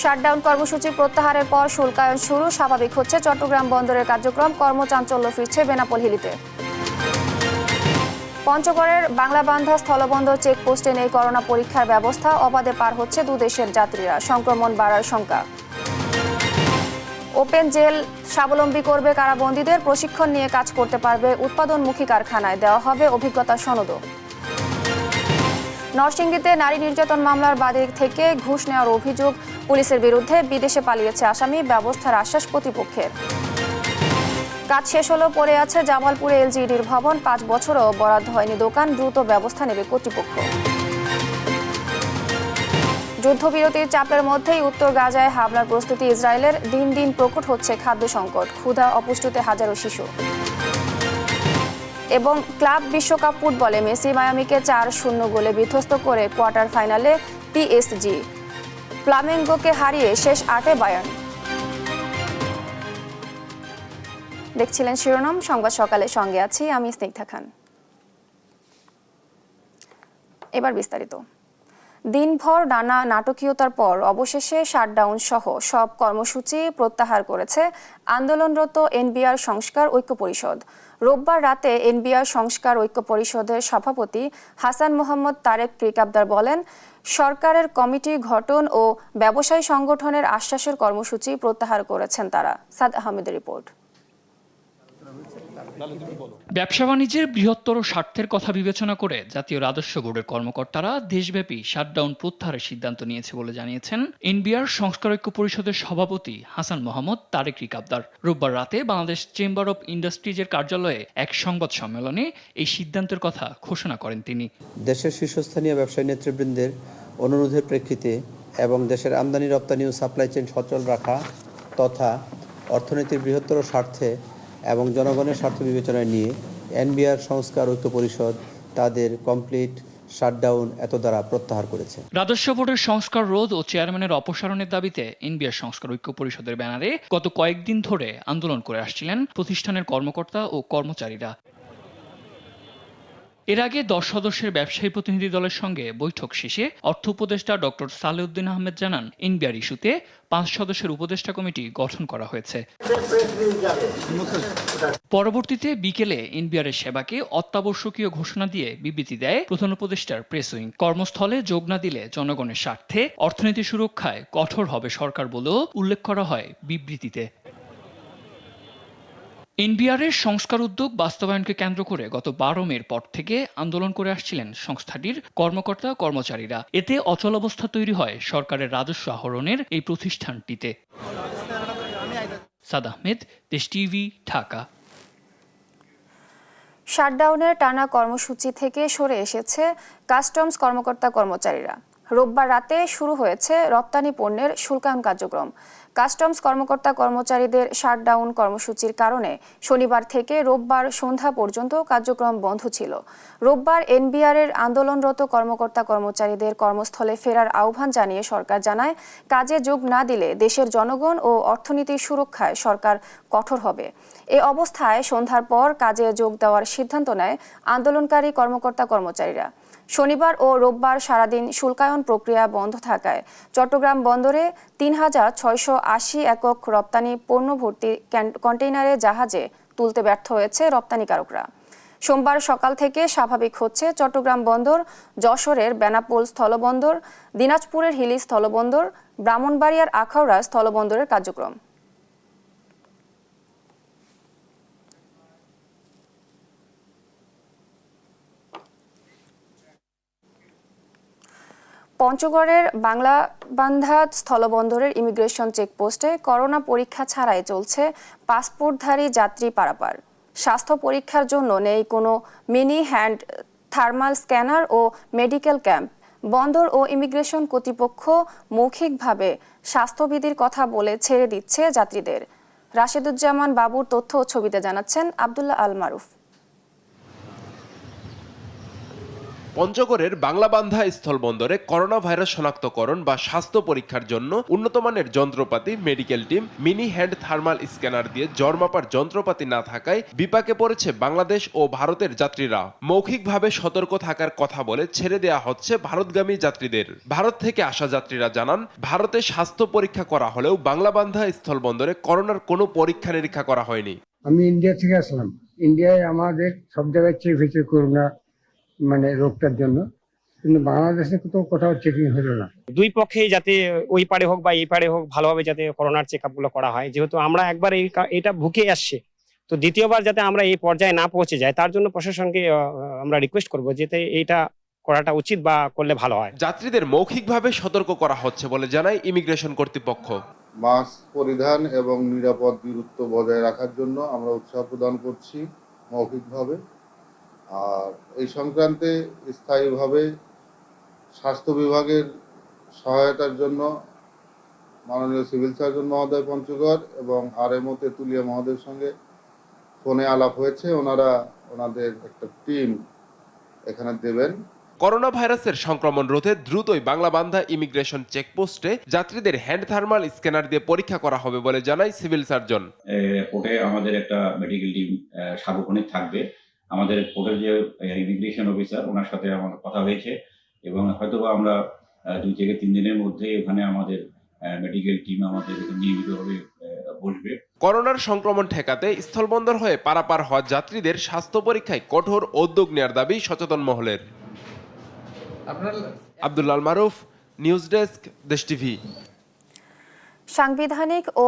Shutdown কর্মসূচি প্রত্যাহারের পর শুল্কায়ন শুরু, স্বাভাবিক হচ্ছে চট্টগ্রাম বন্দরের কার্যক্রম, কর্মচাঞ্চল্য ফিরছে বেনাপোল হিলিতে। পঞ্চগড়ের বাংলাবান্ধা স্থলবন্দর চেকপোস্টে নেই করোনা পরীক্ষার ব্যবস্থা, অবাধে পার হচ্ছে দুদেশের যাত্রীরা, সংক্রমণ বাড়ার শঙ্কা। ওপেন জেল স্বাবলম্বী করবে কারাবন্দীদের, প্রশিক্ষণ নিয়ে কাজ করতে পারবে উৎপাদনমুখী কারখানায়, দেওয়া হবে অভিজ্ঞতা সনদও। নরসিংদীতে নারী নির্যাতন মামলার বাদী থেকে ঘুষ নেওয়ার অভিযোগ পুলিশের বিরুদ্ধে, বিদেশে পালিয়েছে আসামি, ব্যবস্থার আশ্বাস কর্তৃপক্ষের। কাজ শেষ হলো, পড়ে আছে জামালপুরে এলজিইডির ভবন, 5 বছরও বরাদ্দ হয়নি দোকান, দ্রুত ব্যবস্থা নেবে কর্তৃপক্ষ। যুদ্ধবিরতির চাপের মধ্যেই উত্তর গাজায় হামলার প্রস্তুতি ইসরায়েলের, দিন দিন প্রকট হচ্ছে খাদ্য সংকট, ক্ষুধা অপুষ্টিতে হাজারো শিশু। এবং ক্লাব বিশ্বকাপ ফুটবলে মেসি মায়ামিকে 4-0 গোলে বিধ্বস্ত করে কোয়ার্টার ফাইনালে পিএসজি, ফ্লামেঙ্গোকে হারিয়ে শেষ 8-এ বায়ার্ন। দেখছিলেন শিরোনাম সংবাদ সকালের সঙ্গে আছি আমি স্নিগ্ধা খান। এবার বিস্তারিত। দিনভর নানা নাটকীয়তার পর অবশেষে শাটডাউন সহ সব কর্মসূচি প্রত্যাহার করেছে আন্দোলনরত এনবিআর সংস্কার ঐক্য পরিষদ। রোববার রাতে এনবিআর সংস্কার ঐক্য পরিষদের সভাপতি হাসান মোহাম্মদ তারেক প্রিকাবদার বলেন, সরকারের কমিটি গঠন ও ব্যবসায়ী সংগঠনের আশ্বাসের কর্মসূচি প্রত্যাহার করেছেন তারা। সাদ আহমেদের রিপোর্ট। ব্যবসা বাণিজ্যের বৃহত্তর স্বার্থের কথা বিবেচনা করে জাতীয় রাজস্ব বোর্ডের কর্মকর্তারা দেশব্যাপী শাটডাউন প্রত্যাহারের সিদ্ধান্ত নিয়েছে বলে জানিয়েছেন এনবিআর সংস্কার ঐক্য পরিষদের সভাপতি হাসান মোহাম্মদ তারেক রিকাবদার। রোববার রাতে বাংলাদেশ চেম্বার অব ইন্ডাস্ট্রিজের কার্যালয়ে এক সংবাদ সম্মেলনে এই সিদ্ধান্তের কথা ঘোষণা করেন তিনি। দেশের শীর্ষস্থানীয় ব্যবসায়ী নেতৃবৃন্দের অনুরোধের প্রেক্ষিতে এবং দেশের আমদানি রপ্তানি ও সাপ্লাই চেইন সচল রাখা তথা অর্থনীতির বৃহত্তর স্বার্থে এবং জনগণের স্বার্থ বিবেচনায় নিয়ে এনবিআর সংস্কার ঐক্য পরিষদ তাদের কমপ্লিট শাটডাউন এত দ্বারা প্রত্যাহার করেছে। রাজস্ব বোর্ডের সংস্কার রোধ ও চেয়ারম্যানের অপসারণের দাবিতে এনবিআর সংস্কার ঐক্য পরিষদের ব্যানারে গত কয়েকদিন ধরে আন্দোলন করে আসছিলেন প্রতিষ্ঠানের কর্মকর্তা ও কর্মচারীরা। এর আগে 10 সদস্যের ব্যবসায়ী প্রতিনিধি দলের সঙ্গে বৈঠক শেষে অর্থ উপদেষ্টা ডক্টর সালেউদ্দিন আহমেদ জানান, এনবিআর ইস্যুতে 5 সদস্যের উপদেষ্টা কমিটি গঠন করা হয়েছে। পরবর্তীতে বিকেলে এনবিআরের সেবাকে অত্যাবশ্যকীয় ঘোষণা দিয়ে বিবৃতি দেয় প্রধান উপদেষ্টার প্রেস উইং। কর্মস্থলে যোগ না দিলে জনগণের স্বার্থে অর্থনীতি সুরক্ষায় কঠোর হবে সরকার বলেও উল্লেখ করা হয় বিবৃতিতে। এনবিআরের সংস্কার উদ্যোগ বাস্তবায়নকে কেন্দ্র করে গত 12 মের পর থেকে আন্দোলন করে আসছিলেন সংস্থাটির কর্মকর্তা কর্মচারীরা। এতে অচলাবস্থা তৈরি হয় সরকারের রাজস্ব আহরণের এই প্রতিষ্ঠানটিতে। সাদ আহমেদ, দেশ টিভি, ঢাকা। শাটডাউনের টানা কর্মসূচি থেকে সরে এসেছে কাস্টমস কর্মকর্তা কর্মচারীরা। রোববার রাতে শুরু হয়েছে রপ্তানি পণ্যের শুল্কায়ন কার্যক্রম। কাস্টমস কর্মকর্তা কর্মচারীদের শাটডাউন কর্মসূচির কারণে শনিবার থেকে রোববার সন্ধ্যা পর্যন্ত কার্যক্রম বন্ধ ছিল। রোববার এনবিআরের আন্দোলনরত কর্মকর্তা কর্মচারীদের কর্মস্থলে ফেরার আহ্বান জানিয়ে সরকার জানায়, কাজে যোগ না দিলে দেশের জনগণ ও অর্থনীতির সুরক্ষায় সরকার কঠোর হবে। এ অবস্থায় সন্ধ্যার পর কাজে যোগ দেওয়ার সিদ্ধান্ত নেয় আন্দোলনকারী কর্মকর্তা কর্মচারীরা। শনিবার ও রোববার সারাদিন শুল্কায়ন প্রক্রিয়া বন্ধ থাকায় চট্টগ্রাম বন্দরে 3680 একক রপ্তানি পণ্য ভর্তি কন্টেইনারে জাহাজে তুলতে ব্যর্থ হয়েছে রপ্তানিকারকরা। সোমবার সকাল থেকে স্বাভাবিক হচ্ছে চট্টগ্রাম বন্দর, যশোরের বেনাপোল স্থলবন্দর, দিনাজপুরের হিলি স্থলবন্দর, ব্রাহ্মণবাড়িয়ার আখাউড়া স্থলবন্দরের কার্যক্রম। পঞ্চগড়ের বাংলাবান্ধা স্থলবন্দরের ইমিগ্রেশন চেকপোস্টে করোনা পরীক্ষা ছাড়াই চলছে পাসপোর্টধারী যাত্রী পারাপার। স্বাস্থ্য পরীক্ষার জন্য নেই কোনো মিনি হ্যান্ড থার্মাল স্ক্যানার ও মেডিকেল ক্যাম্প। বন্দর ও ইমিগ্রেশন কর্তৃপক্ষ মৌখিকভাবে স্বাস্থ্যবিধির কথা বলে ছেড়ে দিচ্ছে যাত্রীদের। রাশেদুজ্জামান বাবুর তথ্য ও ছবিতে জানাচ্ছেন আব্দুল্লাহ আল মারুফ। পঞ্চগড়ের বাংলাবান্ধা স্থলবন্দরে করোনা ভাইরাস শনাক্তকরণ বা স্বাস্থ্য পরীক্ষার জন্য উন্নতমানের যন্ত্রপাতি, medical team, mini hand thermal scanner দিয়ে জ্বর মাপার যন্ত্রপাতি না থাকায় বিপাকে পড়েছে বাংলাদেশ ও ভারতের যাত্রীরা। মৌখিকভাবে সতর্ক থাকার কথা বলে ছেড়ে দেওয়া হচ্ছে ভারতগামী যাত্রীদের। ভারত থেকে আসা যাত্রীরা জানান, ভারতে স্বাস্থ্য পরীক্ষা করা হলেও বাংলাবান্ধা স্থলবন্দরে করোনার কোনো পরীক্ষা নিরীক্ষা করা হয়নি। আমি ইন্ডিয়া থেকে আসলাম। ইন্ডিয়ায় আমাদের সব জায়গায় চেক হয়েছে করোনা রোগটার জন্য, কিন্তু বাংলাদেশে তো কোথাও চেকিং হলো না। দুই পক্ষে যাতে ওই পারে হোক বা এই পারে হোক ভালোভাবে যাতে করোনার চেক আপ গুলো করা হয়, যেহেতু আমরা একবার এটা ভুগে আসছে, তো দ্বিতীয়বার যাতে আমরা এই পর্যায়ে না পৌঁছে যাই তার জন্য প্রশাসনকে আমরা রিকোয়েস্ট করবো যাতে এইটা করাটা উচিত বা করলে ভালো হয়। যাত্রীদের মৌখিকভাবে সতর্ক করা হচ্ছে বলে জানায় ইমিগ্রেশন কর্তৃপক্ষ। মাস্ক পরিধান এবং নিরাপদ দূরত্ব বজায় রাখার জন্য আমরা উৎসাহ প্রদান করছি মৌখিকভাবে। আর এই সংক্রান্তে স্থায়ীভাবে স্বাস্থ্য বিভাগের সহায়তার জন্য মাননীয় সিভিল সার্জন মহোদয় পঞ্চগড় এবং RMO তেঁতুলিয়া মহোদয়ের সঙ্গে ফোনে আলাপ হয়েছে। ওনাদের একটা টিম এখানে দেবেন। করোনা ভাইরাসের সংক্রমণ রোধে দ্রুতই বাংলাবান্ধা ইমিগ্রেশন চেকপোস্টে যাত্রীদের হ্যান্ড থার্মাল স্ক্যানার দিয়ে পরীক্ষা করা হবে বলে জানায় সিভিল সার্জন। পোর্টে আমাদের একটা মেডিকেল টিম সার্বক্ষণিক থাকবে। আমাদের পোর্টের যে ইমিগ্রেশন অফিসার, ওনার সাথে আমার কথা হয়েছে এবং হয়তোবা আমরা 2 থেকে 3 দিনের মধ্যে ওখানে আমাদের মেডিকেল টিম আমাদের নিয়মিতভাবে বসবে। করোনার সংক্রমণ ঠেকাতে স্থলবন্দর হয়ে পারাপার হওয়া যাত্রীদের স্বাস্থ্য পরীক্ষায় কঠোর উদ্যোগ নেওয়ার দাবি সচেতন মহলের। আব্দুল্লাহ মারুফ, নিউজ ডেস্ক, দেশ টিভি। সাংবিধানিক ও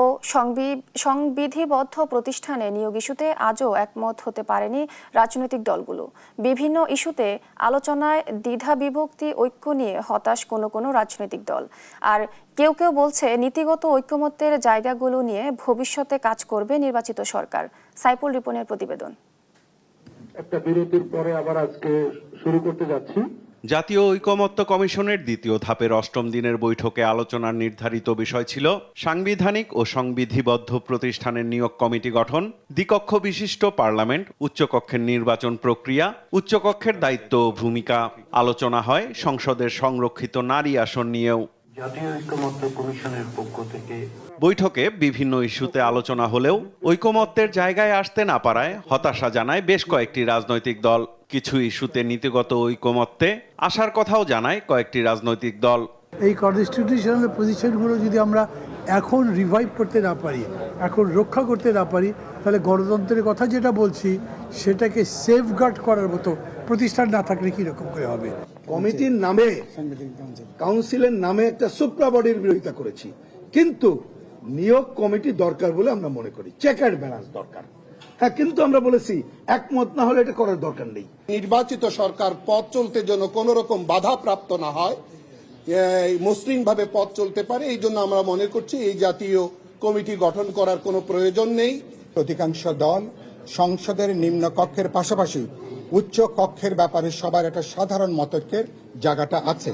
সংবিধিবদ্ধ প্রতিষ্ঠানে নিয়োগ ইস্যুতে আজও একমত হতে পারেনি রাজনৈতিক দলগুলো। বিভিন্ন ইস্যুতে আলোচনায় দ্বিধা বিভক্তি, ঐক্য নিয়ে হতাশ কোনো রাজনৈতিক দল। আর কেউ কেউ বলছে নীতিগত ঐক্যমত্যের জায়গাগুলো নিয়ে ভবিষ্যতে কাজ করবে নির্বাচিত সরকার। সাইফুল রিপনের প্রতিবেদন। একটা বিরতির পরে আবার আজকে শুরু করতে যাচ্ছি। জাতীয় ঐকমত্য কমিশনের দ্বিতীয় ধাপের 8ম দিনের বৈঠকে আলোচনার নির্ধারিত বিষয় ছিল সাংবিধানিক ও সংবিধিবদ্ধ প্রতিষ্ঠানের নিয়োগ কমিটি গঠন, দ্বিকক্ষ বিশিষ্ট পার্লামেন্ট, উচ্চকক্ষের নির্বাচন প্রক্রিয়া, উচ্চকক্ষের দায়িত্ব ও ভূমিকা। আলোচনা হয় সংসদের সংরক্ষিত নারী আসন নিয়েও। জাতীয় ঐকমত্য কমিশনের পক্ষ থেকে বৈঠকে বিভিন্ন ইস্যুতে আলোচনা হলেও ঐকমত্যের জায়গায় আসতে না পারায় হতাশা জানায় বেশ কয়েকটি রাজনৈতিক দল। কিছু ইস্যুতে নীতিগত ঐকমত্যে আসার কথাও জানায় কয়েকটি রাজনৈতিক দল। এই কনস্টিটিউশনাল পজিশনগুলো যদি আমরা এখন রিভাইভ করতে না পারি, এখন রক্ষা করতে না পারি, তাহলে গণতন্ত্রের কথা যেটা বলছি সেটাকে সেফগার্ড করার মতো প্রতিষ্ঠান না থাকলে কিরকম করে হবে। কমিটির নামে, কাউন্সিলের নামে একটা সুপ্রা বডির বিরোধিতা করেছি, কিন্তু নিয়োগ কমিটি দরকার বলে আমরা মনে করি। চেক অ্যান্ড ব্যালেন্স দরকার, হ্যাঁ, কিন্তু আমরা বলেছি একমত না হলে এটা করার দরকার নেই। নির্বাচিত সরকার পথ চলতে যেন কোনো রকম বাধা প্রাপ্ত না হয়, মসৃণভাবে পথ চলতে পারে, এই জন্য আমরা মনে করছি এই জাতীয় কমিটি গঠন করার কোনো প্রয়োজন নেই। অধিকাংশ দল সংসদের নিম্ন কক্ষের পাশাপাশি উচ্চ কক্ষের ব্যাপারে সবার একটা সাধারণ মতৈক্যের জায়গাটা আছে।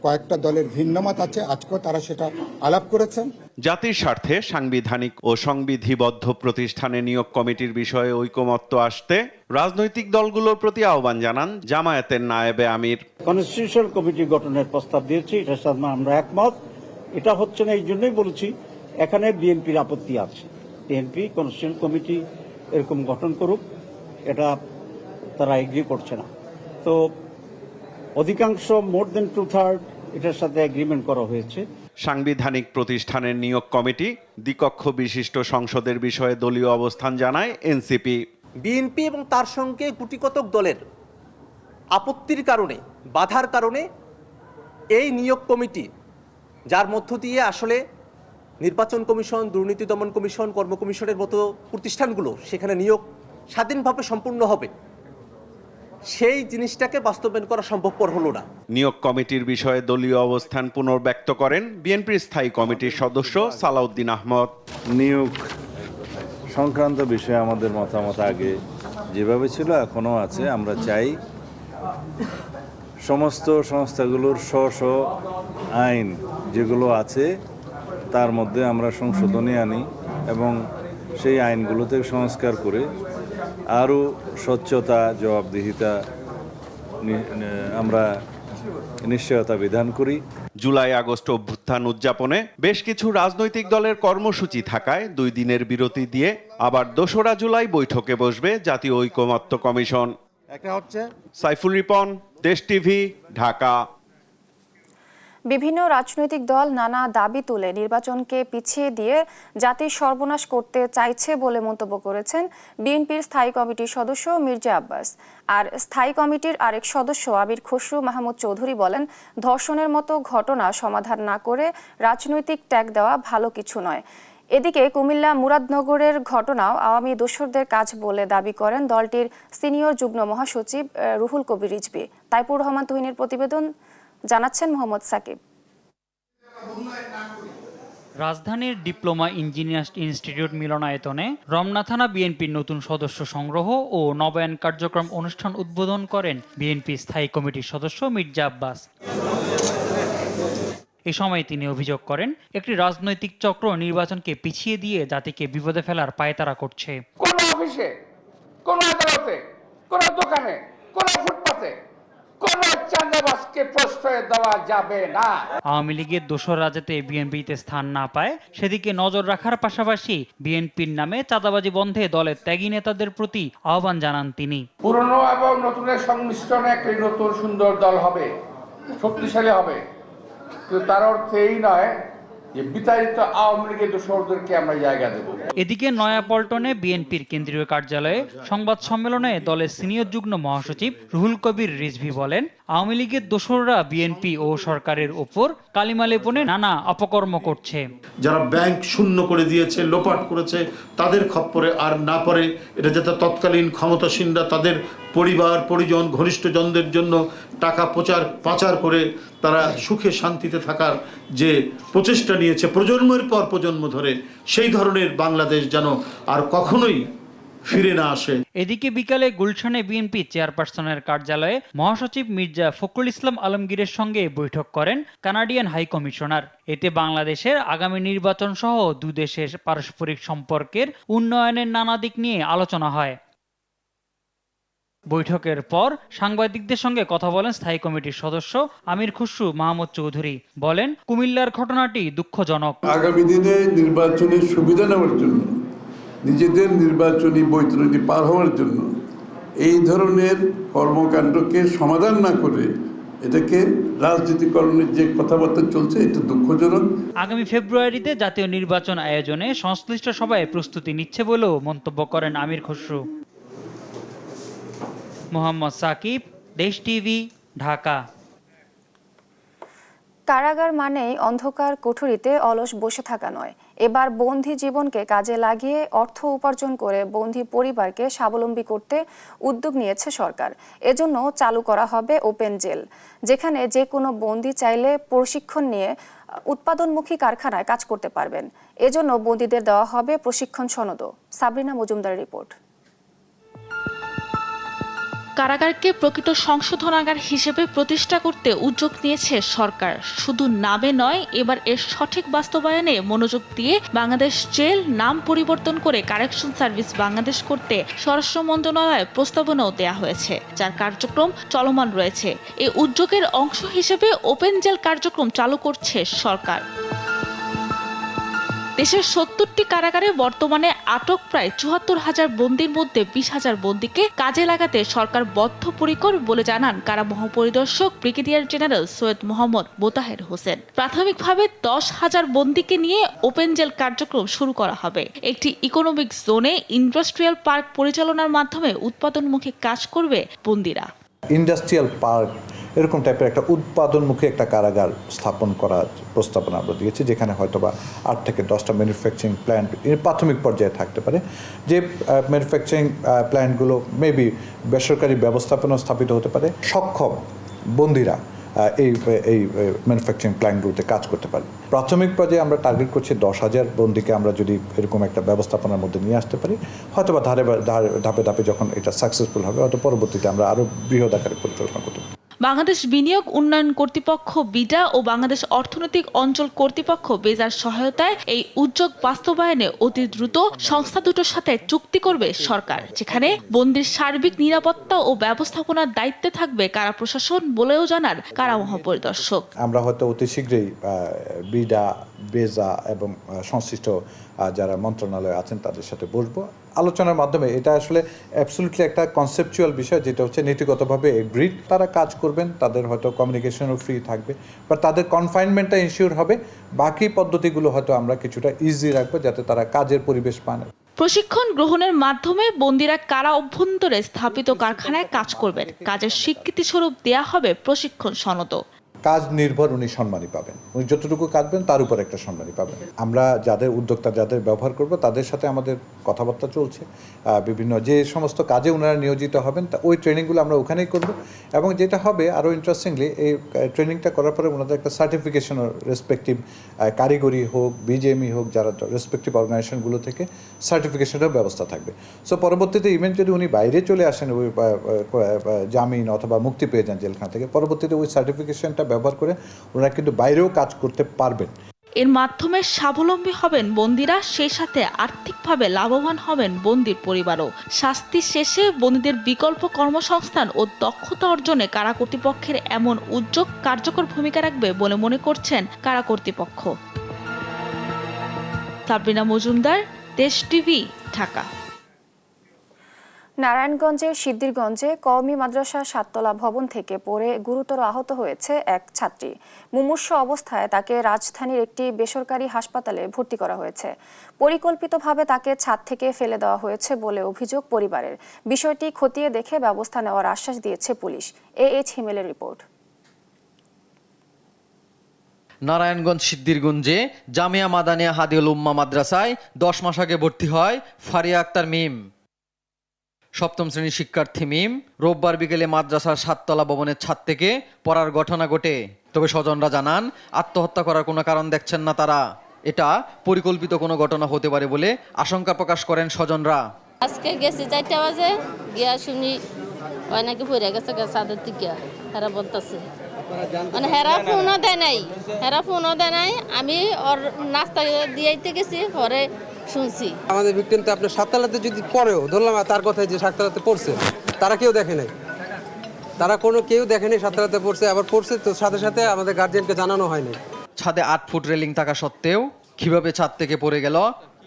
কয়েকটা দলের ভিন্ন মত আছে, আজকেও তারা সেটা আলাপ করেছেন। জাতির স্বার্থে সাংবিধানিক ও সংবিধিবদ্ধ প্রতিষ্ঠানে নিয়োগ কমিটির বিষয়ে ঐকমত্য আসতে রাজনৈতিক দলগুলোর প্রতি আহ্বান জানান জামায়াতের নায়েবে আমির। কনস্টিটিউশনাল কমিটি গঠনের প্রস্তাব দিয়েছি, এটার সাথে আমরা একমত। এটা হচ্ছে না এই জন্যই বলেছি, এখানে বিএনপির আপত্তি আছে। বিএনপি কনস্টিটিউশনাল কমিটি এরকম গঠন করুক, এটা তারা এগ্রি করছে না। তো অধিকাংশ মোর দেন 2/3 এটার সাথে এগ্রিমেন্ট করা হয়েছে। সাংবিধানিক প্রতিষ্ঠানের নিয়োগ কমিটি, দ্বিকক্ষ বিশিষ্ট সংসদের বিষয়ে দলীয় অবস্থান জানায় এনসিপি। বিএনপি এবং তার সঙ্গে গুটিকতক দলের আপত্তির কারণে, বাধার কারণে এই নিয়োগ কমিটি, যার মধ্য দিয়ে আসলে নির্বাচন কমিশন, দুর্নীতি দমন কমিশন, কর্ম কমিশনের মতো প্রতিষ্ঠানগুলো সেখানে নিয়োগ স্বাধীনভাবে সম্পূর্ণ হবে, সেই জিনিসটাকে বাস্তবায়ন করা সম্ভবপর হলো না। নিয়োগ কমিটির বিষয়ে দলীয় অবস্থান পুনর্ব্যক্ত করেন বিএনপির স্থায়ী কমিটির সদস্য সালাউদ্দিন আহমদ। নিয়োগ সংক্রান্ত বিষয়ে আমাদের মতামত আগে যেভাবে ছিল এখনও আছে। আমরা চাই সমস্ত সংস্থাগুলোর স্ব আইন যেগুলো আছে তার মধ্যে আমরা সংশোধনী আনি এবং সেই আইনগুলোতে সংস্কার করে আরও স্বচ্ছতা, জবাবদিহিতা আমরা নিশ্চয়তা বিধান করি। জুলাই আগস্ট অভ্যুত্থান উদযাপনে বেশ কিছু রাজনৈতিক দলের কর্মসূচি থাকায় 2 দিনের বিরতি দিয়ে আবার 2রা জুলাই বৈঠকে বসবে জাতীয় ঐকমত্য কমিশন। সাইফুল রিপন, দেশ টিভি, ঢাকা। বিভিন্ন রাজনৈতিক দল নানা দাবি তুলে নির্বাচনকে পিছিয়ে দিয়ে জাতির সর্বনাশ করতে চাইছে বলে মন্তব্য করেছেন বিএনপির স্থায়ী কমিটির সদস্য মির্জা আব্বাস। আর স্থায়ী কমিটির আরেক সদস্য আমির খসরু মাহমুদ চৌধুরী বলেন, ধর্ষণের মতো ঘটনা সমাধান না করে রাজনৈতিক ট্যাগ দেওয়া ভালো কিছু নয়। এদিকে কুমিল্লা মুরাদনগরের ঘটনাও আওয়ামী দোসরদের কাজ বলে দাবি করেন দলটির সিনিয়র যুগ্ম মহাসচিব রুহুল কবির রিজভী। তাইপুর রহমান তুহিনের প্রতিবেদন, জানাচ্ছেন মোহাম্মদ সাকিব। রাজধানীর ডিপ্লোমা ইঞ্জিনিয়ার্স ইনস্টিটিউট মিলনায়তনে রমনা থানা বিএনপির নতুন সদস্য সংগ্রহ ও নবায়ন কার্যক্রম অনুষ্ঠান উদ্বোধন করেন বিএনপি স্থায়ী কমিটির সদস্য মির্জা আব্বাস। এ সময় তিনি অভিযোগ করেন, একটি রাজনৈতিক চক্র নির্বাচনকে পিছিয়ে দিয়ে জাতিকে বিপদে ফেলার পায়তারা করছে। কোন অফিসে, কোন আদালতে, কোন দোকানে, কোন ফুটপাতে কোন চাঁদাবাজকে প্রশ্রয় দেওয়া যাবে না। আওয়ামী লীগের দোসররা যাতে বিএনপিতে স্থান না পায় সেদিকে নজর রাখার পাশাপাশি বিএনপির নামে চাঁদাবাজি বন্ধে দলের ত্যাগী নেতাদের প্রতি আহ্বান জানান তিনি। পুরনো এবং নতুনের সংমিশ্রণে একটি নতুন সুন্দর দল হবে, শক্তিশালী হবে, কিন্তু তার অর্থ এই নয় যে বিতাড়িত আওয়ামী লীগের দোসরদেরকে আমরা জায়গা দেব। এদিকে নয়াপল্টনে বিএনপির কেন্দ্রীয় কার্যালয়ে সংবাদ সম্মেলনে দলের সিনিয়র যুগ্ম মহাসচিব রুহুল কবির রিজভী বলেন, আওয়ামী লীগের দোসররা বিএনপি ও সরকারের ওপর কালিমা লেপনে নানা অপকর্ম করছে। যারা ব্যাংক শূন্য করে দিয়েছে, লোপাট করেছে, তাদের খপ্পরে আর না পড়ে, এটা যাতে তৎকালীন ক্ষমতাসীনরা তাদের পরিবার পরিজন ঘনিষ্ঠজনদের জন্য টাকা পাচার করে তারা সুখে শান্তিতে থাকার যে প্রচেষ্টা নিয়েছে প্রজন্মের পর প্রজন্ম ধরে, সেই ধরনের বাংলাদেশ যেন আর কখনোই ফিরে না আসে। এদিকে বিকালে গুলশানে বিএনপি চেয়ারপারসনের কার্যালয়ে মহাসচিব মির্জা ফখরুল ইসলাম আলমগীরের সঙ্গে বৈঠক করেন কানাডিয়ান হাই কমিশনার। এতে বাংলাদেশের আগামী নির্বাচন সহ দুই দেশের পারস্পরিক সম্পর্কের উন্নয়নের নানা দিক নিয়ে আলোচনা হয়। বৈঠকের পর সাংবাদিকদের সঙ্গে কথা বলেন স্থায়ী কমিটির সদস্য আমির খসরু মাহমুদ চৌধুরী। বলেন, কুমিল্লার ঘটনাটি দুঃখজনক। আগামী দিনে নির্বাচনের সুবিধা নেওয়ার জন্য, নিজেদের নির্বাচনী বৈতরণী পার হওয়ার জন্য এই ধরনের কর্মকাণ্ডকে সমাধান না করে এটাকে রাজনীতিকরণের যে কথাবার্তা চলছে, এটা দুঃখজনক। আগামী ফেব্রুয়ারিতে জাতীয় নির্বাচন আয়োজনে সংশ্লিষ্ট সবাই প্রস্তুতি নিচ্ছে বলেও মন্তব্য করেন আমির খসরু। মোহাম্মদ সাকিব, দেশ টিভি, ঢাকা। কারাগার মানেই অন্ধকার কুঠুরিতে অলস বসে থাকা নয়। এবার বন্দী জীবনকে কাজে লাগিয়ে অর্থ উপার্জন করে বন্দী পরিবারকে স্বাবলম্বী করতে উদ্যোগ নিয়েছে সরকার। এজন্য চালু করা হবে ওপেন জেল, যেখানে যে কোনো বন্দী চাইলে প্রশিক্ষণ নিয়ে উৎপাদনমুখী কারখানায় কাজ করতে পারবেন। এজন্য বন্দীদের দেওয়া হবে প্রশিক্ষণ সনদও। সাবরিনা মজুমদারের রিপোর্ট। কারাগারকে প্রকৃত সংশোধনাগার হিসেবে প্রতিষ্ঠা করতে উদ্যোগ নিয়েছে সরকার। শুধু নামে নয়, এবার এর সঠিক বাস্তবায়নে মনোযোগ দিয়ে বাংলাদেশ জেল নাম পরিবর্তন করে কারেকশন সার্ভিস বাংলাদেশ করতে স্বরাষ্ট্র মন্ত্রণালয়ে প্রস্তাবনাও দেওয়া হয়েছে, যার কার্যক্রম চলমান রয়েছে। এই উদ্যোগের অংশ হিসেবে ওপেন জেল কার্যক্রম চালু করছে সরকার। দেশের ৭০টি কারাগারে বর্তমানে আটক প্রায় ৭৪,০০০ বন্দীর মধ্যে ২০,০০০ বন্দীকে কাজে লাগাতে সরকার বদ্ধপরিকর বলে জানান কারা মহাপরিদর্শক ব্রিগেডিয়ার জেনারেল সৈয়দ মোহাম্মদ মোতাহের হোসেন। প্রাথমিকভাবে ১০,০০০ বন্দীকে নিয়ে ওপেন জেল কার্যক্রম শুরু করা হবে। একটি ইকোনমিক জোনে ইন্ডাস্ট্রিয়াল পার্ক পরিচালনার মাধ্যমে উৎপাদনমুখী কাজ করবে বন্দীরা। ইন্ডাস্ট্রিয়াল পার্ক এরকম টাইপের একটা উৎপাদনমুখী একটা কারাগার স্থাপন করার প্রস্তাবনা আমরা দিয়েছি, যেখানে হয়তোবা ৮ থেকে ১০টা ম্যানুফ্যাকচারিং প্ল্যান্ট প্রাথমিক পর্যায়ে থাকতে পারে। যে ম্যানুফ্যাকচারিং প্ল্যান্টগুলো মেবি বেসরকারি ব্যবস্থাপনা স্থাপিত হতে পারে, সক্ষম বন্দীরা এই ম্যানুফ্যাকচারিং প্ল্যান্টগুলোতে কাজ করতে পারে। প্রাথমিক পর্যায়ে আমরা টার্গেট করছি ১০,০০০ বন্দীকে আমরা যদি এরকম একটা ব্যবস্থাপনার মধ্যে নিয়ে আসতে পারি, হয়তোবা ধাপে ধাপে যখন এটা সাকসেসফুল হবে, হয়তো পরবর্তীতে আমরা আরও বৃহৎ আকারে পরিকল্পনা করতে পারি। বাংলাদেশ বিনিয়োগ উন্নয়ন কর্তৃপক্ষ বিডা ও বাংলাদেশ অর্থনৈতিক অঞ্চল কর্তৃপক্ষ বেজার সহায়তায় এই উদ্যোগ বাস্তবায়নে অতি দ্রুত সংস্থা দুটোর সাথে চুক্তি করবে সরকার, যেখানে বন্দির সার্বিক নিরাপত্তা ও ব্যবস্থাপনার দায়িত্বে থাকবে কারা প্রশাসন বলেও জানান কারা মহাপরিদর্শক। আমরা হয়তো অতি শীঘ্রই বিডা, বেজা এবং সংশ্লিষ্ট যারা মন্ত্রণালয়ে আছেন তাদের সাথে বসবো। আলোচনার মাধ্যমে এটা আসলে অ্যাবসলিউটলি একটা কনসেপচুয়াল বিষয়, যেটা হচ্ছে নীতিগতভাবে এগ্রিড। তারা কাজ করবেন, তাদের হয়তো কমিউনিকেশনও ফ্রি থাকবে, বা তাদের কনফাইনমেন্টটা ইনশিওর হবে। বাকি পদ্ধতিগুলো হয়তো আমরা কিছুটা ইজি রাখবো যাতে তারা কাজের পরিবেশ পান। প্রশিক্ষণ গ্রহণের মাধ্যমে বন্দিরা কারা অভ্যন্তরে স্থাপিত কারখানায় কাজ করবেন। কাজের স্বীকৃতি স্বরূপ দেয়া হবে প্রশিক্ষণ সনদ। কাজ নির্ভর উনি সম্মানই পাবেন, উনি যতটুকু কাটবেন তার উপর একটা সম্মানই পাবেন। আমরা যাদের উদ্যোক্তা যাদের ব্যবহার করব তাদের সাথে আমাদের কথাবার্তা চলছে। বিভিন্ন যে সমস্ত কাজে ওনারা নিয়োজিত হবেন ওই ট্রেনিংগুলো আমরা ওখানেই করব। এবং যেটা হবে আরও ইন্টারেস্টিংলি, এই ট্রেনিংটা করার পরে ওনাদের একটা সার্টিফিকেশন রেসপেক্টিভ কারিগরি হোক, বিজেএমই হোক, যারা রেসপেক্টিভ অর্গানাইজেশনগুলো থেকে সার্টিফিকেশনের ব্যবস্থা থাকবে। সো পরবর্তীতে ইভেন যদি উনি বাইরে চলে আসেন, ওই জামিন অথবা মুক্তি পেয়ে যান জেলখানা থেকে, পরবর্তীতে ওই সার্টিফিকেশনটা ব্যবহার করে ওনারা কিন্তু বাইরেও কাজ করতে পারবেন। এর মাধ্যমে স্বাবলম্বী হবেন বন্দিরা, সেই সাথে আর্থিকভাবে লাভবান হবেন বন্দির পরিবারও। শাস্তি শেষে বন্দিদের বিকল্প কর্মসংস্থান ও দক্ষতা অর্জনে কারা কর্তৃপক্ষের এমন উদ্যোগ কার্যকর ভূমিকা রাখবে বলে মনে করছেন কারা কর্তৃপক্ষ। সাবরিনা মজুমদার, দেশ টিভি, ঢাকা। নারায়ণগঞ্জের সিদ্ধিরগঞ্জে কওমি মাদ্রাসা ৭ তলা ভবন থেকে পড়ে গুরুতর আহত হয়েছে এক ছাত্রী। মুমূর্ষু অবস্থায় তাকে রাজধানীর একটি বেসরকারি হাসপাতালে ভর্তি করা হয়েছে। পরিকল্পিতভাবে তাকে ছাদ থেকে ফেলে দেওয়া হয়েছে বলে অভিযোগ পরিবারের। বিষয়টি খতিয়ে দেখে ব্যবস্থা নেওয়ার আশ্বাস দিয়েছে পুলিশ। এইচ হিমেলের রিপোর্ট। নারায়ণগঞ্জ সিদ্ধিরগঞ্জে জামিয়া মাদানিয়া হাদিউল উম্মাহ মাদ্রাসায় 10 মাস আগে ভর্তি হয় ফারিয়া আক্তার মিম। 7ম শ্রেণীর শিক্ষার্থী মিম রোববার বিকেলে মাদ্রাসার 7 তলা ভবনের ছাদ থেকে পড়ার ঘটনা ঘটে। তবে স্বজনরা জানান আত্মহত্যা করার কোনো কারণ দেখছেন না তারা। এটা পরিকল্পিত কোনো ঘটনা হতে পারে বলে আশঙ্কা প্রকাশ করেন স্বজনরা। আজকে গেছি 4টা বাজে, গিয়া শুনি ওই নাকি পড়ে গেছে ছাদের থেকে। হেরা বলতেছে মানে হেরা ফোনও দেয় নাই। আমি ওর নাস্তা দিয়েইতে গেছি, পরে শুনছি। আমাদের ভিকটিম তো আপনার 7 তলাতে যদি পড়েও ধরলাম তার কথায় যে 7 তলাতে পড়ছে, তারা কেউ দেখে নাই। কেউ দেখেনি 7 তলাতে পড়ছে, আবার পড়ছে তো সাথে সাথে আমাদের গার্জিয়ানকে জানানো হয়নি। ছাদে 8 ফুট রেলিং থাকা সত্ত্বেও কিভাবে ছাদ থেকে পড়ে গেল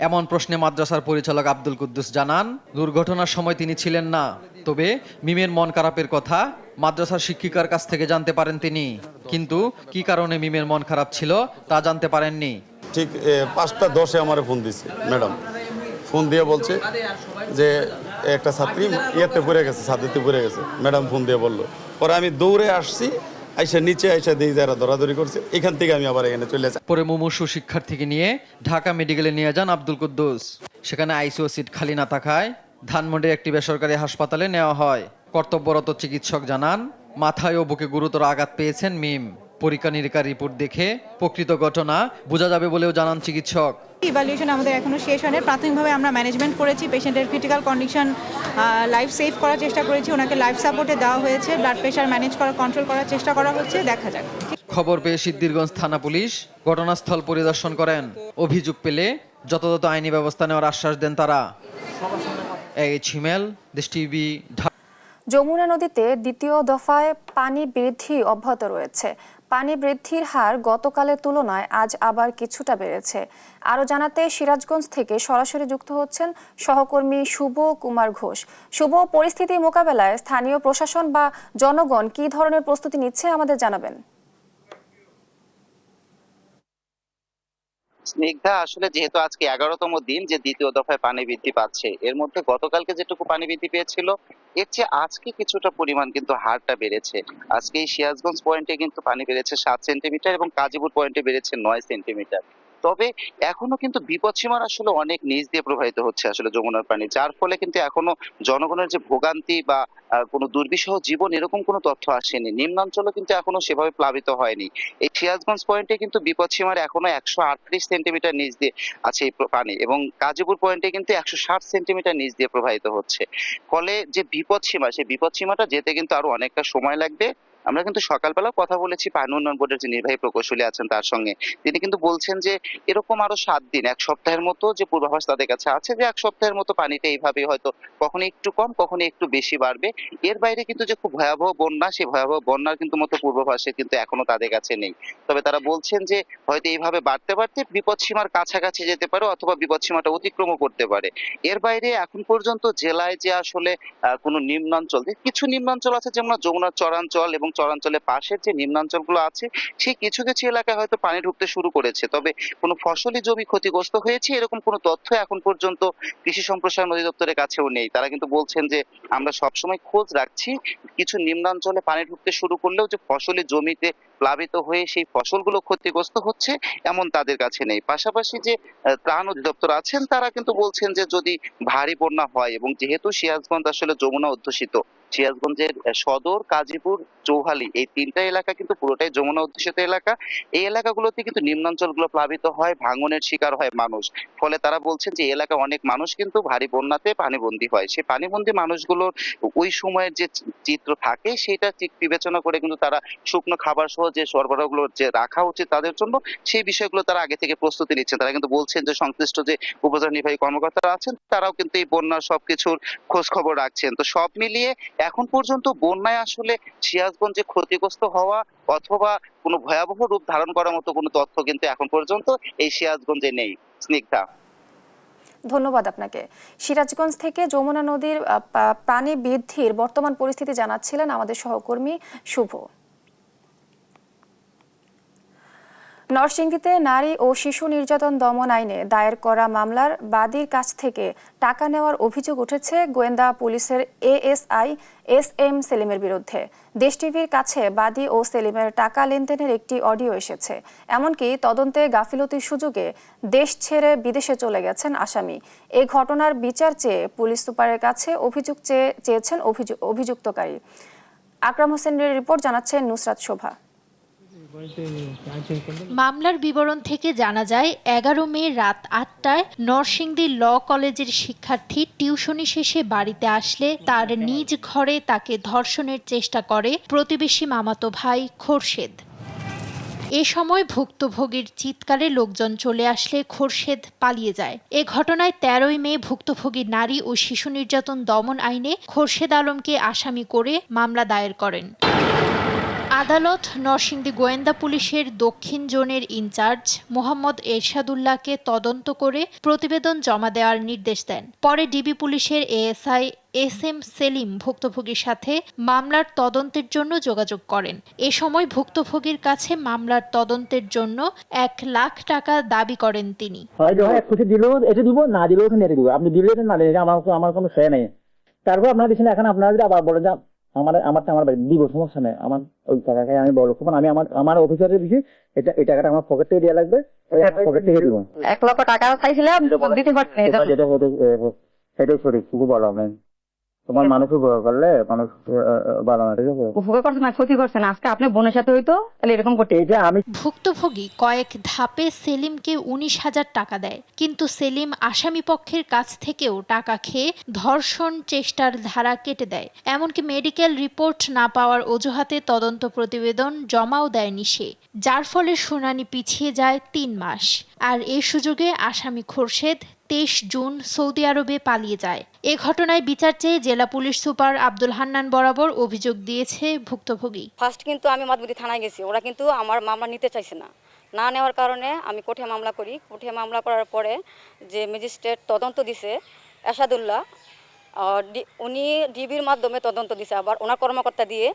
এমন প্রশ্নে মাদ্রাসার পরিচালক আব্দুল কুদ্দুস জানান দুর্ঘটনার সময় তিনি ছিলেন না। তবে মিমের মন খারাপের কথা মাদ্রাসার শিক্ষিকার কাছ থেকে জানতে পারেন তিনি, কিন্তু কি কারণে মিমের মন খারাপ ছিল তা জানতে পারেননি। ঠিক 5টা 10-এ আমার ফোন দিছে ম্যাডাম, ফোন দিয়ে বলছে যে একটা ছাত্রী ইয়েতে পড়ে গেছে, ছাদেতে পড়ে গেছে। ম্যাডাম ফোন দিয়ে বললো, পরে আমি দৌড়ে আসছি, আইসা নিচে আইসা দিয়ে যারা দৌড়াদৌড়ি করছে, এখান থেকে আমি আবার এখানে চলে যাই। পরে মুমূর্ষু শিক্ষার্থীকে নিয়ে ঢাকা মেডিকেলে নিয়ে যান আব্দুল কুদ্দুস। সেখানে আইসিইউ সিট খালি না থাকায় ধানমন্ডির একটি বেসরকারি হাসপাতালে নেওয়া হয়। কর্তব্যরত চিকিৎসক জানান মাথায় ও বুকে গুরুতর আঘাত পেয়েছেন মিম। পরীক্ষা নিরীক্ষার রিপোর্ট দেখে প্রকৃত ঘটনা বোঝা যাবে বলেও জানান চিকিৎসক। ইভ্যালুয়েশন আমাদের এখনো শেষ হয়নি। প্রাথমিকভাবে আমরা ম্যানেজমেন্ট করেছি, পেশেন্টের ক্রিটিক্যাল কন্ডিশন লাইফ সেভ করার চেষ্টা করেছি, ওনাকে লাইফ সাপোর্টে দেওয়া হয়েছে, ব্লাড প্রেশার ম্যানেজ করার কন্ট্রোল করার চেষ্টা করা হচ্ছে, দেখা যাক। খবর পেয়ে সিদ্ধিরগঞ্জ থানা পুলিশ ঘটনাস্থল পরিদর্শন করেন। অভিযোগ পেলে যথাযথ আইনি ব্যবস্থা নেওয়ার আশ্বাস দেন তারা। এইচ হিমেল, দেশ টিভি, ঢাকা। যমুনা নদীতে দ্বিতীয় দফায় পানি বৃদ্ধি অব্যাহত রয়েছে। পানি বৃদ্ধির হার গতকালের তুলনায় আজ আবার কিছুটা বেড়েছে। আরও জানাতে সিরাজগঞ্জ থেকে সরাসরি যুক্ত হচ্ছেন সহকর্মী শুভ কুমার ঘোষ। শুভ, পরিস্থিতি মোকাবেলায় স্থানীয় প্রশাসন বা জনগণ কী ধরনের প্রস্তুতি নিচ্ছে আমাদের জানাবেন। স্নিগ্ধা, আসলে যেহেতু আজকে 11তম দিন যে দ্বিতীয় দফায় পানি বৃদ্ধি পাচ্ছে, এর মধ্যে গতকালকে যেটুকু পানি বৃদ্ধি পেয়েছিল এর চেয়ে আজকে কিছুটা পরিমাণ কিন্তু হারটা বেড়েছে। আজকে এই সিরাজগঞ্জ পয়েন্টে কিন্তু পানি বেড়েছে 7 সেন্টিমিটার এবং কাজীপুর পয়েন্টে বেড়েছে 9 সেন্টিমিটার। তবে এখনো কিন্তু বিপদসীমার আসলে অনেক নিচ দিয়ে প্রবাহিত হচ্ছে আসলে যমুনার পানি, যার ফলে কিন্তু এখনো জনগণের যে ভোগান্তি বা কোনো দুর্বিষহ জীবন এরকম কোনো তথ্য আসেনি। নিম্নাঞ্চলও কিন্তু এখনো সেভাবে প্লাবিত হয়নি। এই সিরাজগঞ্জ পয়েন্টে কিন্তু বিপদসীমার এখনো 138 সেন্টিমিটার নিচ দিয়ে আছে এই পানি এবং কাজীপুর পয়েন্টে কিন্তু 160 সেন্টিমিটার নিচ দিয়ে প্রবাহিত হচ্ছে। ফলে যে বিপদসীমা, সেই বিপদসীমাটা যেতে কিন্তু আরো অনেকটা সময় লাগবে। আমরা কিন্তু সকালবেলা কথা বলেছি পানি উন্নয়ন বোর্ডের যে নির্বাহী প্রকৌশলী আছেন তার সঙ্গে। তিনি কিন্তু বলছেন যে এরকম আরো 7 দিন, 1 সপ্তাহের মতো যে পূর্বাভাস তাদের কাছে আছে, যে 1 সপ্তাহের মতো পানিটা এইভাবে হয়তো কখনো একটু কম কখনো একটু বেশি বাড়বে। এর বাইরে কিন্তু যে খুব ভয়াবহ বন্যা, সেই ভয়াবহ বন্যার কিন্তু মতো পূর্বাভাসে কিন্তু এখনো তাদের কাছে নেই। তবে তারা বলছেন যে হয়তো এইভাবে বাড়তে বাড়তে বিপদসীমার কাছাকাছি যেতে পারে অথবা বিপদসীমাটা অতিক্রমও করতে পারে। এর বাইরে এখন পর্যন্ত জেলায় যে আসলে কোনো নিম্নাঞ্চল, কিছু নিম্নাঞ্চল আছে যেমন যমুনার চরাঞ্চল এবং চরাঞ্চলের পাশের যে নিম্নাঞ্চলগুলো আছে সেই কিছু কিছু এলাকায় হয়তো পানি ঢুকতে শুরু করেছে। তবে কোনো ফসলি জমি ক্ষতিগ্রস্ত হয়েছে এরকম কোনো তথ্য এখন পর্যন্ত কৃষি সম্প্রসারণ অধিদপ্তরের কাছেও নেই। তারা কিন্তু বলছেন যে আমরা সবসময় খোঁজ রাখছি, কিছু নিম্নাঞ্চলে পানি ঢুকতে শুরু করলেও যে ফসলি জমিতে প্লাবিত হয়ে সেই ফসলগুলো ক্ষতিগ্রস্ত হচ্ছে এমন তাদের কাছে নেই। পাশাপাশি যে ত্রাণ অধিদপ্তর আছেন তারা কিন্তু বলছেন যে যদি ভারী বন্যা হয়, এবং যেহেতু সিরাজগঞ্জ আসলে যমুনা অধ্যুষিত, সিরাজগঞ্জের সদর, কাজীপুর, চৌহালি এই 3টা এলাকা কিন্তু পুরোটাই যমুনা অধ্যুষিত এলাকা। এই এলাকাগুলোতে কিন্তু নিম্নাঞ্চলগুলো প্লাবিত হয়, ভাঙনের শিকার হয় মানুষ। ফলে তারা বলছেন যে এলাকা অনেক মানুষ কিন্তু ভারী বন্যাতে পানিবন্দী হয়। সেই পানিবন্দী মানুষগুলোর ওই সময়ের যে চিত্র থাকে সেটা ঠিক বিবেচনা করে কিন্তু তারা শুকনো খাবার সহ যে সরবরাহগুলো যে রাখা উচিত তাদের জন্য, সেই বিষয়গুলো তারা আগে থেকে প্রস্তুতি নিচ্ছেন। তারা কিন্তু বলছেন যে সংশ্লিষ্ট যে উপজেলা নির্বাহী কর্মকর্তারা আছেন তারাও কিন্তু এই বন্যার সবকিছুর খোঁজ খবর রাখছেন। তো সব মিলিয়ে এখন পর্যন্ত বন্যায় আসলে সিরাজগঞ্জে ক্ষতিগ্রস্ত হওয়া অথবা কোনো ভয়াবহ রূপ ধারণ করার মতো কোনো তথ্য কিন্তু এখন পর্যন্ত এই সিরাজগঞ্জে নেই। স্নিগ্ধা। ধন্যবাদ আপনাকে। সিরাজগঞ্জ থেকে যমুনা নদীর পানি বৃদ্ধির বর্তমান পরিস্থিতি জানাচ্ছিলেন আমাদের সহকর্মী শুভ। নরসিংদীতে নারী ও শিশু নির্যাতন দমন আইনে দায়ের করা মামলার বাদীর কাছ থেকে টাকা নেওয়ার অভিযোগ উঠেছে গোয়েন্দা পুলিশের এএসআই SM সেলিমের বিরুদ্ধে। দেশ টিভির কাছে বাদী ও সেলিমের টাকা লেনদেনের একটি অডিও এসেছে। এমনকি তদন্তে গাফিলতির সুযোগে দেশ ছেড়ে বিদেশে চলে গেছেন আসামি। এই ঘটনার বিচার চেয়ে পুলিশ সুপারের কাছে অভিযোগ চেয়েছেন অভিযুক্তকারী। আকরাম হোসেনের রিপোর্ট জানাচ্ছেন নুসরাত শোভা। মামলার বিবরণ থেকে জানা যায় 11 মে রাত 8টায় নরসিংদী ল কলেজের শিক্ষার্থী টিউশনি শেষে বাড়িতে আসলে তার নিজ ঘরে তাকে ধর্ষণের চেষ্টা করে প্রতিবেশী মামাতো ভাই খোরশেদ। এ সময় ভুক্তভোগীর চিৎকারে লোকজন চলে আসলে খোরশেদ পালিয়ে যায়। এ ঘটনায় 13 মে ভুক্তভোগী নারী ও শিশু নির্যাতন দমন আইনে খোরশেদ আলমকে আসামি করে মামলা দায়ের করেন। আদালত নরসিংদী গোয়েন্দা পুলিশের দক্ষিণ জোনের ইনচার্জ মোহাম্মদ এরশাদুল্লাহকে তদন্ত করে প্রতিবেদন জমা দেওয়ার নির্দেশ দেন। পরে ডিবি পুলিশের এএসআই SM সেলিম ভুক্তভোগীর সাথে মামলার তদন্তের জন্য যোগাযোগ করেন। এ সময় ভুক্তভোগীর কাছে মামলার তদন্তের জন্য 1 লাখ টাকা দাবি করেন তিনি। আমার কোনো শেয়ার নেই, তারপর আপনারা দিচ্ছেন এখন আপনারা যদি আবার বলেন যে আমার দিব, সমস্যা নেই, আমার ওই টাকাকে আমি বড় করবো, আমি আমার অফিসারের দিচ্ছি, এই টাকাটা আমার পকেট থেকে দেওয়া লাগবে, পকেট থেকে দিব। 1 লক্ষ টাকা চাইছিলাম, দিতে পারছি না। সেটাই সঠিক, খুবই বড় হবে। তোমার মানুষ উপকার করলে মানুষ ভালো না, ঠিক আছে? উপকার করছে না, ক্ষতি করছে না। আজকে আপনি বোনের সাথে হইতো তাহলে এরকম করতে। ভুক্তভোগী কয়েক ধাপে সেলিমকে 19,000 টাকা দেয়, কিন্তু সেলিম আসামি পক্ষের কাছ থেকেও টাকা খেয়ে ধর্ষণ চেষ্টার ধারা কেটে দেয়। এমনকি মেডিকেল রিপোর্ট না পাওয়ার অজুহাতে তদন্ত প্রতিবেদন জমাও দেয়নি সে, যার ফলে শুনানি পিছিয়ে যায় 3 মাস। আর এই সুযোগে আসামি খোরশেদ 23 জুন সৌদি আরবে পালিয়ে যায়। এ ঘটনায় বিচার চেয়ে জেলা পুলিশ সুপার আব্দুল হান্নান বরাবর অভিযোগ দিয়েছে ভুক্তভোগী। ফার্স্ট কিন্তু আমি মাদবুদি থানায় গেছি, ওরা কিন্তু আমার মামলা নিতে চাইছে না। না নেওয়ার কারণে আমি কোর্টে মামলা করি। কোর্টে মামলা করার পরে যে ম্যাজিস্ট্রেট তদন্ত দিছে এরশাদুল্লাহ, উনি ডিবির মাধ্যমে তদন্ত দিছে, আবার ওনার কর্মকর্তা দিয়ে।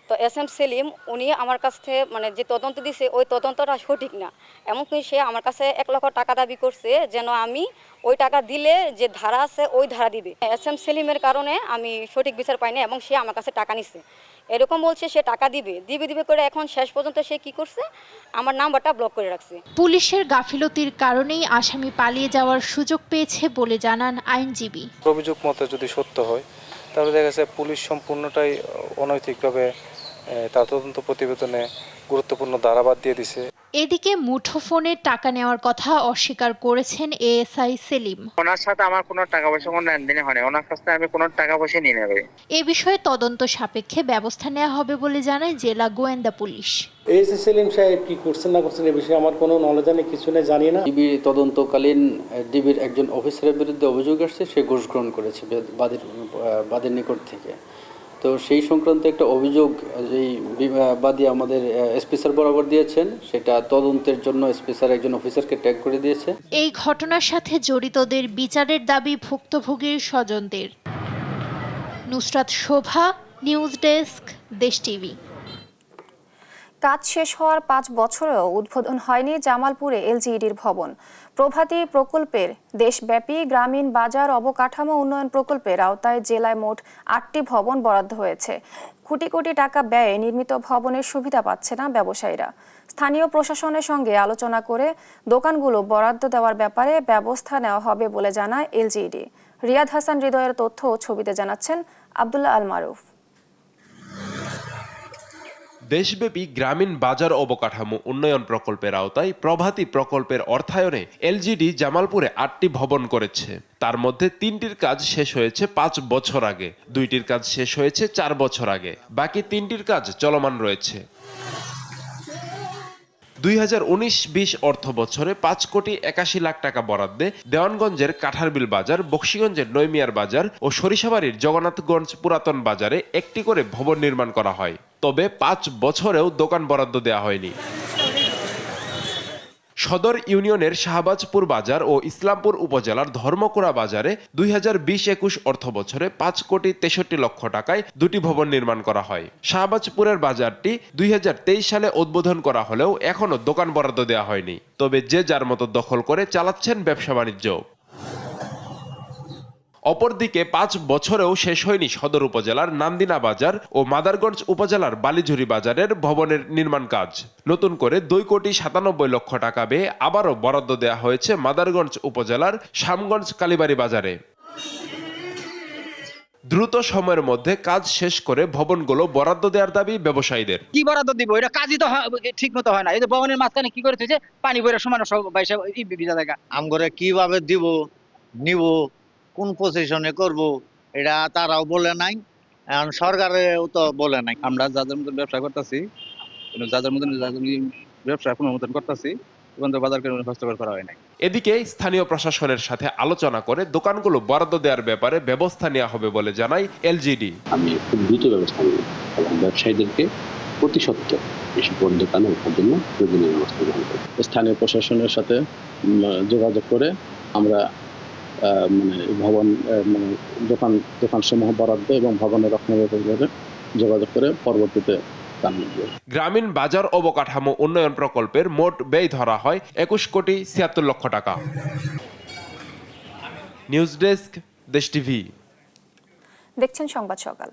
তো SM সেলিম উনি আমার কাছ থেকে মানে যে তদন্ত দিছে ওই তদন্তটা সঠিক না, এমনকি সে আমার কাছে 1 লক্ষ টাকা দাবি করছে যেন আমি ওই টাকা দিলে যে ধারা আছে ওই ধারা দিবে। SM সেলিমের কারণে আমি সঠিক বিচার পাই না এবং সে আমার কাছে টাকা নিছে, এরকম বলছে সে টাকা দিবে করে। এখন শেষ পর্যন্ত সে কি করছে, আমার নাম্বারটা ব্লক করে রাখছে। পুলিশের গাফিলতির কারণেই আসামি পালিয়ে যাওয়ার সুযোগ পেয়েছে বলে জানান আইনজীবী। অভিযোগ মতে যদি সত্য হয় তাহলে দেখা যাচ্ছে পুলিশ সম্পূর্ণটাই অনৈতিকভাবে তার তদন্ত প্রতিবেদনে গুরুত্বপূর্ণ ধারাবাদ দিয়ে দিছে। এদিকে মুঠোফোনে টাকা নেওয়ার কথা অস্বীকার করেছেন এএসআই সেলিম। ওনার সাথে আমার কোনো টাকা পয়সা কোনো লেনদেন হয়নি, ওনার কাছ থেকে আমি কোনো টাকা পয়সা নিয়ে নেব। এ বিষয়ে তদন্ত সাপেক্ষে ব্যবস্থা নেওয়া হবে বলে জানায় জেলা গোয়েন্দা পুলিশ। এএসআই সেলিম সাহেব কি করছেন না করছেন এ বিষয়ে আমার কোনো নলেজ নেই, কিছু নেই, জানি না। ডিবি তদন্তকালীন ডিবির একজন অফিসারের বিরুদ্ধে অভিযোগ আসছে, সে ঘুষ গ্রহণ করেছে বাদীর নিকট থেকে। তো সেই সংক্রান্ত একটা অভিযোগ যেই বাদী আমাদের এসপি স্যার বরাবর দিয়েছেন, সেটা তদন্তের জন্য এসপি স্যার একজন অফিসারকে ট্যাগ করে দিয়েছে। এই ঘটনার সাথে জড়িতদের বিচারের দাবি ভুক্তভোগীর স্বজনদের। নুসরাত শোভা, নিউজ ডেস্ক, দেশ টিভি। কাজ শেষ হওয়ার 5 বছরেও উদ্বোধন হয়নি জামালপুরে এলজিইডির ভবন। প্রভাতী প্রকল্পের দেশব্যাপী গ্রামীণ বাজার অবকাঠামো উন্নয়ন প্রকল্পের আওতায় জেলায় মোট 8টি ভবন বরাদ্দ হয়েছে। কোটি কোটি টাকা ব্যয়ে নির্মিত ভবনের সুবিধা পাচ্ছে না ব্যবসায়ীরা। স্থানীয় প্রশাসনের সঙ্গে আলোচনা করে দোকানগুলো বরাদ্দ দেওয়ার ব্যাপারে ব্যবস্থা নেওয়া হবে বলে জানায় এলজিইডি। রিয়াদ হাসান হৃদয়ের তথ্য ও ছবিতে জানাচ্ছেন আব্দুল্লাহ আল মারুফ। দেশব্যাপী গ্রামীণ বাজার অবকাঠামো উন্নয়ন প্রকল্পের আওতায় প্রভাতী প্রকল্পের অর্থায়নে এলজিইডি জামালপুরে 8টি ভবন করেছে। তার মধ্যে 3টির কাজ শেষ হয়েছে 5 বছর আগে, 2টির কাজ শেষ হয়েছে 4 বছর আগে, বাকি 3টির কাজ চলমান রয়েছে। 2019-20 অর্থ বছরে 5 কোটি 81 লাখ টাকা বরাদ্দে দেওয়ানগঞ্জের কাঠারবিল বাজার, বক্সিগঞ্জের নৈমিয়ার বাজার ও সরিষাবাড়ির জগন্নাথগঞ্জ পুরাতন বাজারে একটি করে ভবন নির্মাণ করা হয়। তবে 5 বছরেও দোকান বরাদ্দ দেওয়া হয়নি। সদর ইউনিয়নের শাহবাজপুর বাজার ও ইসলামপুর উপজেলার ধর্মকুড়া বাজারে 2020-21 অর্থ বছরে 5 কোটি 63 লক্ষ টাকায় 2টি ভবন নির্মাণ করা হয়। শাহবাজপুরের বাজারটি 2023 সালে উদ্বোধন করা হলেও এখনো দোকান বরাদ্দ দেওয়া হয়নি। তবে যে যার মতো দখল করে চালাচ্ছেন ব্যবসা বাণিজ্য। অপরদিকে 5 বছরেও শেষ হয়নি সদর উপজেলার নান্দিনা বাজার ও মাদারগঞ্জ উপজেলার বালিঝুরি বাজারের ভবনের নির্মাণ কাজ। নতুন করে 2 কোটি 97 লক্ষ টাকা ব্যয়ে আবারও বরাদ্দ দেওয়া হয়েছে মাদারগঞ্জ উপজেলার শামগঞ্জ কালীবাড়ি বাজারে। দ্রুত সময়ের মধ্যে কাজ শেষ করে ভবনগুলো বরাদ্দ দেওয়ার দাবি ব্যবসায়ীদের। কি বরাদ্দ দিব, এটা কাজই তো ঠিক মতো হয় না। এই যে ভবনের মাঝখানে কি করে তুইছে পানি বইরা সমান সব বাইসা ভিজা জায়গা। আমগরে কিভাবে দিব নিব কোন পজিশনে করব এটা তারাও বলে নাই, এখন সরকারেও তো বলে নাই। আমরা যাদের মতন ব্যবসা করতেছি, যাদের মতন ব্যবসা কোনো মতন করতেছি, বাজারকে হস্তক্ষেপ করা হয় নাই। এদিকে স্থানীয় প্রশাসনের সাথে আলোচনা করে দোকানগুলো বরাদ্দ দেওয়ার ব্যাপারে ব্যবস্থা নেওয়া হবে বলে জানায় এলজিইডি। আমি খুব দ্রুত ব্যবস্থা নেব এবং ব্যবসায়ীদেরকে প্রতি সপ্তাহে এসব দোকানে ওঠার জন্য প্রয়োজনীয় ব্যবস্থা গ্রহণ করব। স্থানীয় প্রশাসনের সাথে যোগাযোগ করে আমরা ভবন দোকান সমূহ বরাদ্দ এবং ভবনের রক্ষণাবেক্ষণের যোগাযোগ করে পরবর্তীতে গ্রামীণ বাজার অবকাঠামো উন্নয়ন প্রকল্পের মোট ব্যয় ধরা হয় 21 কোটি 76 লক্ষ টাকা। নিউজ ডেস্ক, দেশ টিভি। দেখছেন সংবাদ সকাল।